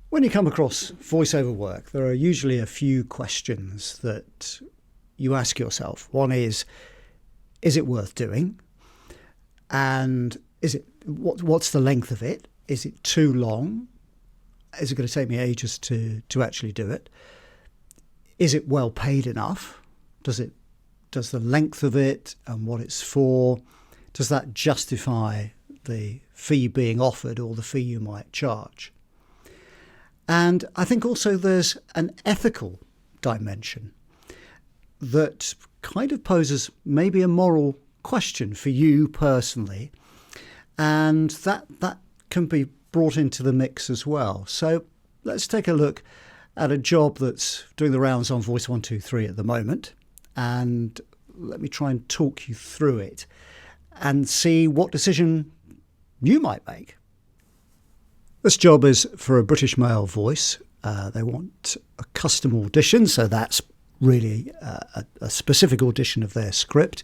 When you come across voiceover work, there are usually a few questions that you ask yourself. One is it worth doing? And what's the length of it? Is it too long? Is it going to take me ages to actually do it? Is it well paid enough? Does the length of it and what it's for, does that justify the fee being offered or the fee you might charge? And I think also there's an ethical dimension that kind of poses maybe a moral question for you personally, and that can be brought into the mix as well. So let's take a look at a job that's doing the rounds on Voice 123 at the moment, and let me try and talk you through it and see what decision you might make. This job is for a British male voice. They want a custom audition, so that's really a specific audition of their script.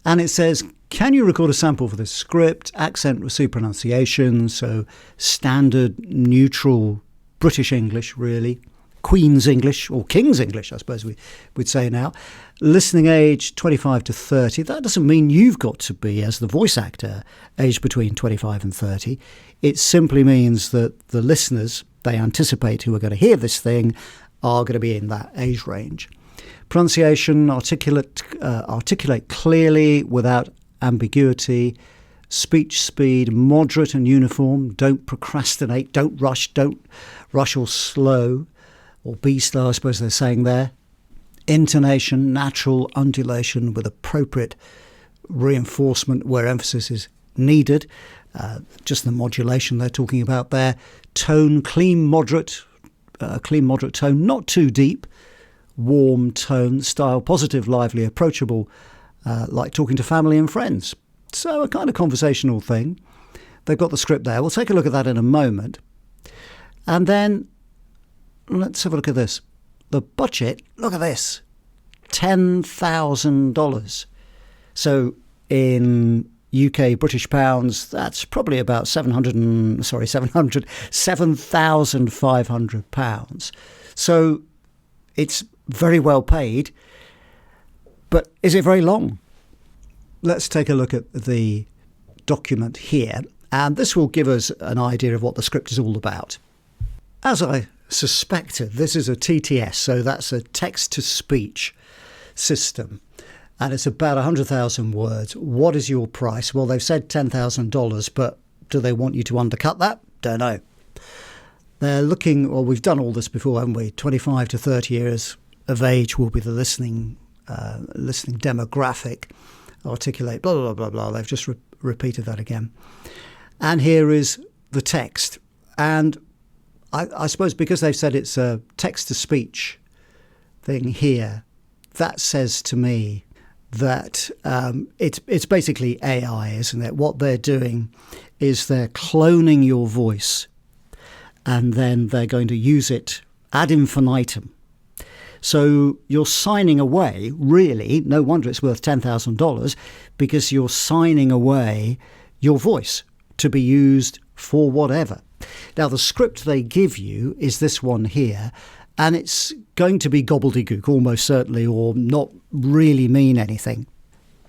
And it says, can you record a sample for this script, accent receive pronunciation, so standard, neutral British English, really, Queen's English, or King's English, I suppose we'd say now. Listening age 25 to 30. That doesn't mean you've got to be, as the voice actor, aged between 25 and 30. It simply means that the listeners they anticipate who are going to hear this thing are going to be in that age range. Pronunciation, articulate clearly without ambiguity. Speech speed, moderate and uniform. Don't procrastinate. Don't rush or slow. Or be slow, I suppose they're saying there. Intonation, natural undulation with appropriate reinforcement where emphasis is needed. Just the modulation they're talking about there. Tone, clean, moderate tone, not too deep. Warm tone, style, positive, lively, approachable, like talking to family and friends. So a kind of conversational thing. They've got the script there. We'll take a look at that in a moment. And then let's have a look at this. The budget, look at this, $10,000. So in UK British pounds, that's probably about £7,500. So it's very well paid, but is it very long? Let's take a look at the document here, and this will give us an idea of what the script is all about. As I suspected, this is a TTS, so that's a text-to-speech system, and it's about 100,000 words. What is your price? Well, they've said $10,000, but do they want you to undercut that? Don't know. They're looking, well, we've done all this before, haven't we? 25 to 30 years of age will be the listening demographic. Articulate, blah, blah, blah, blah. They've just repeated that again. And here is the text. And I suppose because they've said it's a text-to-speech thing here, that says to me that it's basically AI, isn't it? What they're doing is they're cloning your voice and then they're going to use it ad infinitum. So you're signing away, really, no wonder it's worth $10,000, because you're signing away your voice to be used for whatever. Now, the script they give you is this one here, and it's going to be gobbledygook, almost certainly, or not really mean anything.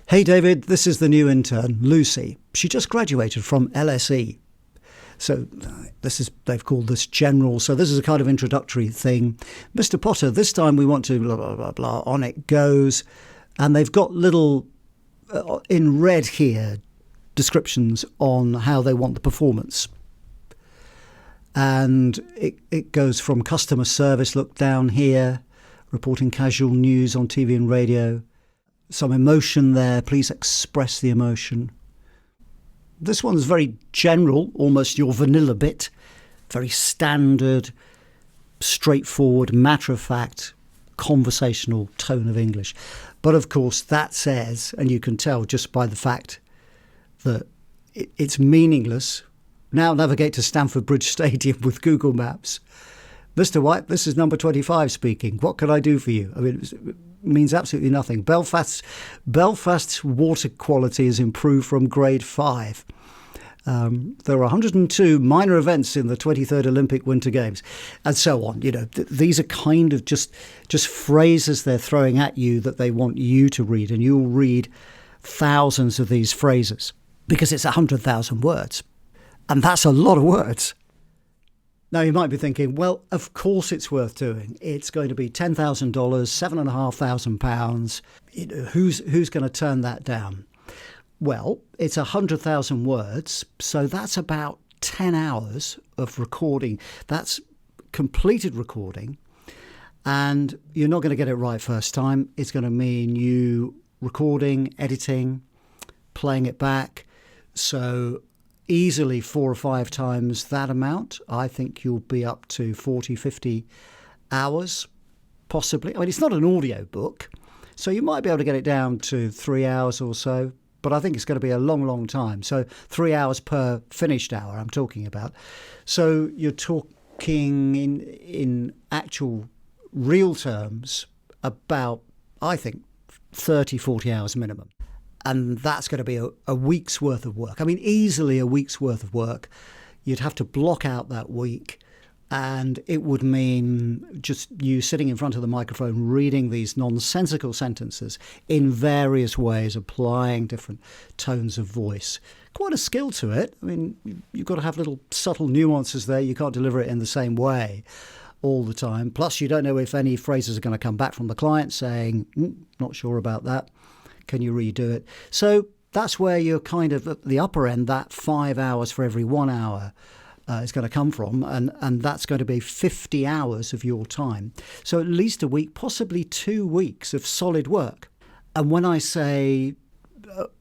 Hey, David, this is the new intern, Lucy. She just graduated from LSE. So they've called this general. So this is a kind of introductory thing. Mr. Potter, this time we want to blah, blah, blah, blah. On it goes. And they've got little, in red here, descriptions on how they want the performance. And it goes from customer service, look down here, reporting casual news on TV and radio. Some emotion there, please express the emotion. This one's very general, almost your vanilla bit, very standard, straightforward, matter-of-fact, conversational tone of English. But of course that says, and you can tell just by the fact that it's meaningless. Now navigate to Stamford Bridge Stadium with Google Maps. Mr. White, this is number 25 speaking. What can I do for you? I mean, it means absolutely nothing. Belfast's water quality has improved from grade 5. There are 102 minor events in the 23rd Olympic Winter Games, and so on. These are kind of just phrases they're throwing at you that they want you to read, and you'll read thousands of these phrases because it's 100,000 words, and that's a lot of words. Now, you might be thinking, well, of course it's worth doing. It's going to be $10,000, £7,500. Who's going to turn that down? Well, it's 100,000 words, so that's about 10 hours of recording. That's completed recording, and you're not going to get it right first time. It's going to mean you recording, editing, playing it back. So easily 4 or 5 times that amount. I think you'll be up to 40, 50 hours, possibly. I mean, it's not an audio book, so you might be able to get it down to 3 hours or so. But I think it's going to be a long, long time. So 3 hours per finished hour I'm talking about. So you're talking in actual real terms about, I think, 30, 40 hours minimum. And that's going to be a week's worth of work. I mean, easily a week's worth of work. You'd have to block out that week. And it would mean just you sitting in front of the microphone reading these nonsensical sentences in various ways, applying different tones of voice. Quite a skill to it. I mean, you've got to have little subtle nuances there. You can't deliver it in the same way all the time. Plus, you don't know if any phrases are going to come back from the client saying, not sure about that. Can you redo it? So that's where you're kind of at the upper end, that 5 hours for every 1 hour. Is going to come from, and that's going to be 50 hours of your time. So at least a week, possibly 2 weeks of solid work. And when I say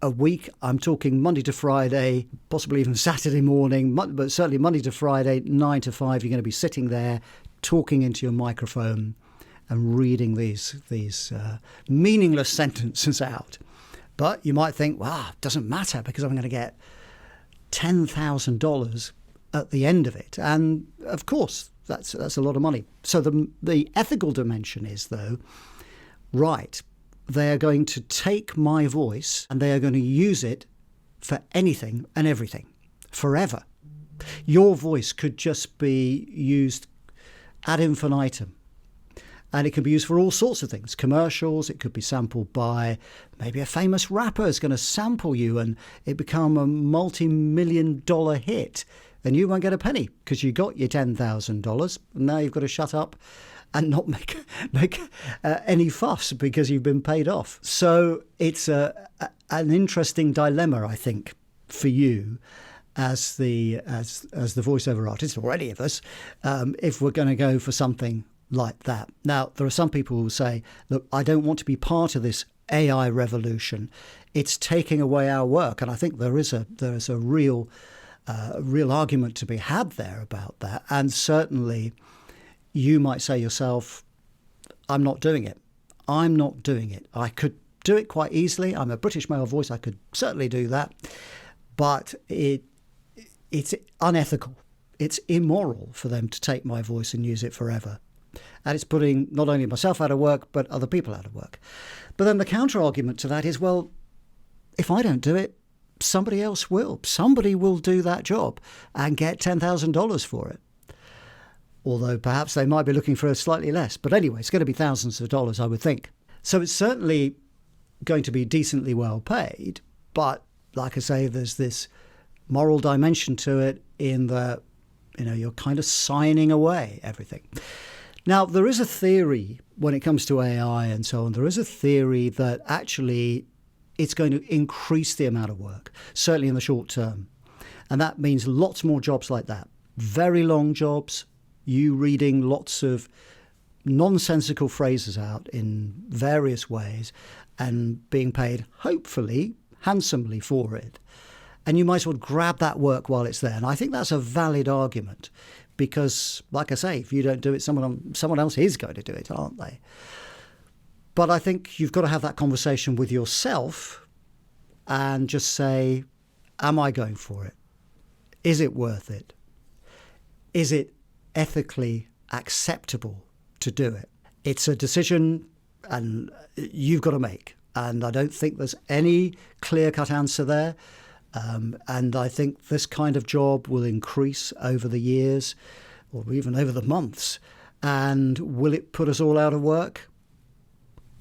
a week, I'm talking Monday to Friday, possibly even Saturday morning, but certainly Monday to Friday, 9 to 5, you're going to be sitting there talking into your microphone and reading these meaningless sentences out. But you might think, well, it doesn't matter because I'm going to get $10,000 at the end of it. And of course, that's a lot of money. So the ethical dimension is, though, right, they are going to take my voice and they are going to use it for anything and everything, forever. Your voice could just be used ad infinitum. And it can be used for all sorts of things. Commercials, it could be sampled by maybe a famous rapper is going to sample you and it become a multi-million-dollar hit. And you won't get a penny because you got your $10,000. Now you've got to shut up and not make any fuss because you've been paid off. So it's an interesting dilemma, I think, for you as the voiceover artist, or any of us, if we're going to go for something like that. Now, there are some people who say, look, I don't want to be part of this AI revolution. It's taking away our work. And I think there is a real argument to be had there about that. And certainly you might say yourself, I'm not doing it. I'm not doing it. I could do it quite easily. I'm a British male voice. I could certainly do that. But it's unethical. It's immoral for them to take my voice and use it forever. And it's putting not only myself out of work, but other people out of work. But then the counter argument to that is, well, if I don't do it, somebody else will. Somebody will do that job and get $10,000 for it. Although perhaps they might be looking for a slightly less. But anyway, it's going to be thousands of dollars, I would think. So it's certainly going to be decently well paid. But like I say, there's this moral dimension to it in that, you're kind of signing away everything. Now, there is a theory when it comes to AI and so on. There is a theory that actually it's going to increase the amount of work, certainly in the short term. And that means lots more jobs like that. Very long jobs, you reading lots of nonsensical phrases out in various ways and being paid, hopefully, handsomely for it. And you might as well grab that work while it's there. And I think that's a valid argument because, like I say, if you don't do it, someone else is going to do it, aren't they? But I think you've got to have that conversation with yourself and just say, am I going for it? Is it worth it? Is it ethically acceptable to do it? It's a decision and you've got to make. And I don't think there's any clear-cut answer there. And I think this kind of job will increase over the years or even over the months. And will it put us all out of work?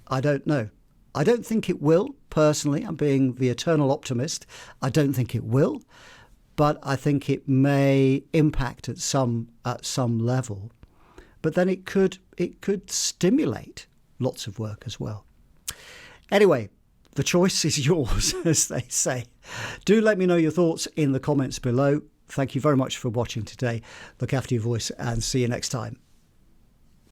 I don't know. I don't think it will, personally. I'm being the eternal optimist. I don't think it will. But I think it may impact at some level. But then it could stimulate lots of work as well. Anyway, the choice is yours, as they say. Do let me know your thoughts in the comments below. Thank you very much for watching today. Look after your voice and see you next time.